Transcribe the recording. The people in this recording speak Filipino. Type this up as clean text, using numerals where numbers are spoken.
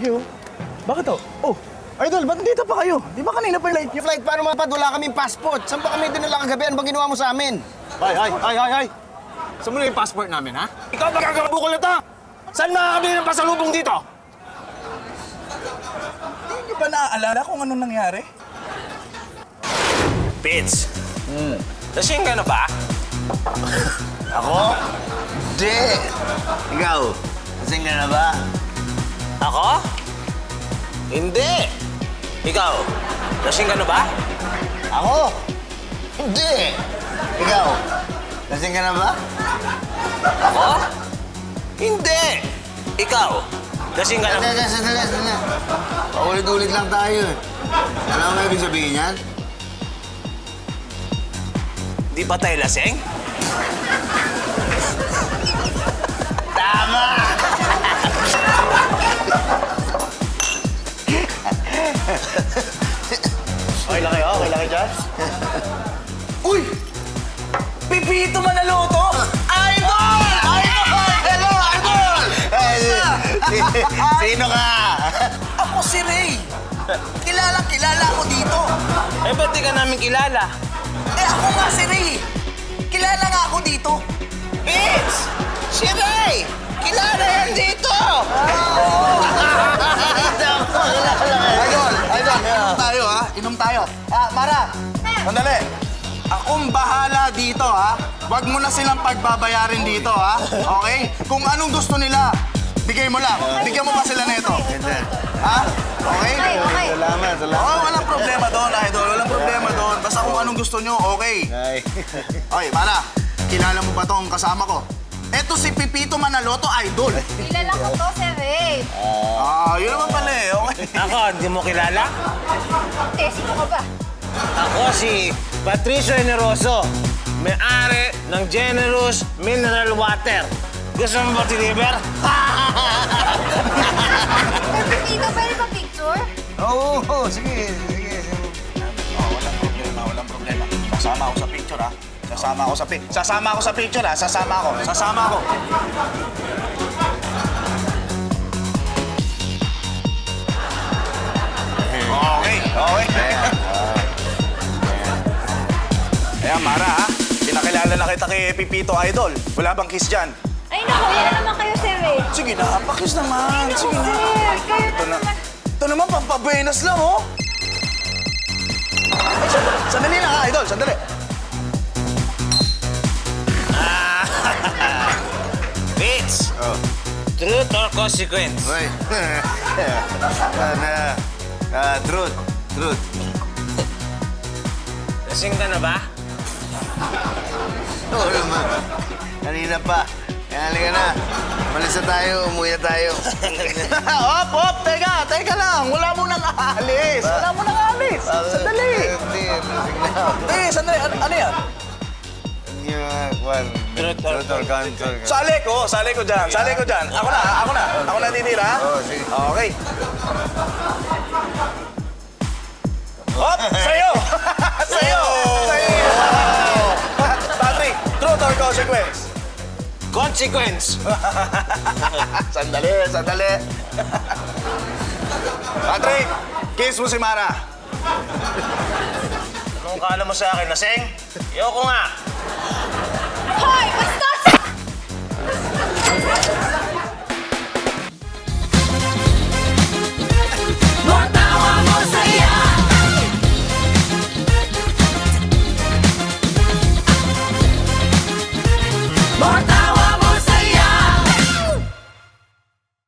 Sige, oh. Bakit to? Oh, Idol, ba't dito pa kayo? Di ba kanina pa yung Yung flight, paano mapad? Wala kaming passport. Saan ba kami dinala kagabi? Ano bang ginawa mo sa amin? Ay! Saan mo na yung passport namin, ha? Ikaw ba gagabukol na to? Saan makakabili ng pasalubong dito? Hindi nyo ba naaalala kung anong nangyari? Pits, lasing ka na ba? Ako? Hindi. Ikaw, lasing ka na ba? Ako? Hindi. Ikaw, lasing ka na ba? Ako? Hindi. Ikaw, lasing ka na ba? Ako? Hindi. Ikaw, lasing ka na ba? Sandali. Paulit-ulit lang tayo. Alam mo ibig sabihin yan? Di ba tayo lasing? Tama! Okay lang kayo? Okay lang kayo dyan? Uy! Pipito Manaloto! Idol! Hello, Idol! Sino ka? Ako si Ray! Kilala ako dito! Eh, ba't di ka namin kilala? Eh, ako nga si Ray! Kilala nga ako dito! Pits! Si Ray! Kilala yan dito! Idol, inom tayo ha. Inom tayo. Mara, sandali. Akong bahala dito ha. Huwag mo na silang pagbabayarin dito ha. Okay? Kung anong gusto nila, bigay mo lang. Bigyan mo pa sila nito. Ha? Okay? Okay. Salamat. Oo, walang problema doon, Idol. Walang problema doon. Basta kung anong gusto nyo, okay. Okay, Mara, kilala mo ba tong kasama ko? Eto si Pipito Manaloto, Idol. Kilala ko to, Sir Ray. Yun naman pala eh. Okay. Ako, hindi mo kilala? Te, sino ka ba? Ako si Patricio Generoso, may-ari ng Generous Mineral Water. Gusto mo ba deliver? Dito, pwede ba picture? Oo, sige. Walang problema. Sasama ako sa picture, ha? Sasama ako sa picture, ha? Sasama ako. Okay. Ayan, Mara, ha? Pinakilala na kita kay Pipito Idol. Wala bang kiss dyan? Ay, naku, yan na naman kayo, Sir Ray. Sige na, pakiss naman. Ay, naku, Sige na. Sir. Kayo Ito na na. naman. Ito naman, pampabenas lang, oh. Ay, sandali lang, ha, Idol. Sandali. Bitch! Truth or consequence? Uy. Truth. Lasing ka na ba? Oo naman. Kanina pa. Kaya halika na. Malis na tayo, umuwi na tayo. Op! Teka lang. Wala mo nang aalis. Sandali. Hindi, lasing na ako. Sandali. Ano yan? Truth or Consequence. Sali ko dyan. Ako na titira. Oo, sige. Okay. Hop! Sa'yo! Sa'yo! Patrick, truth or consequence? consequence! Sandali. Patrick, kiss mo si Mara. Anong kala mo sa akin, lasing? Ayoko nga.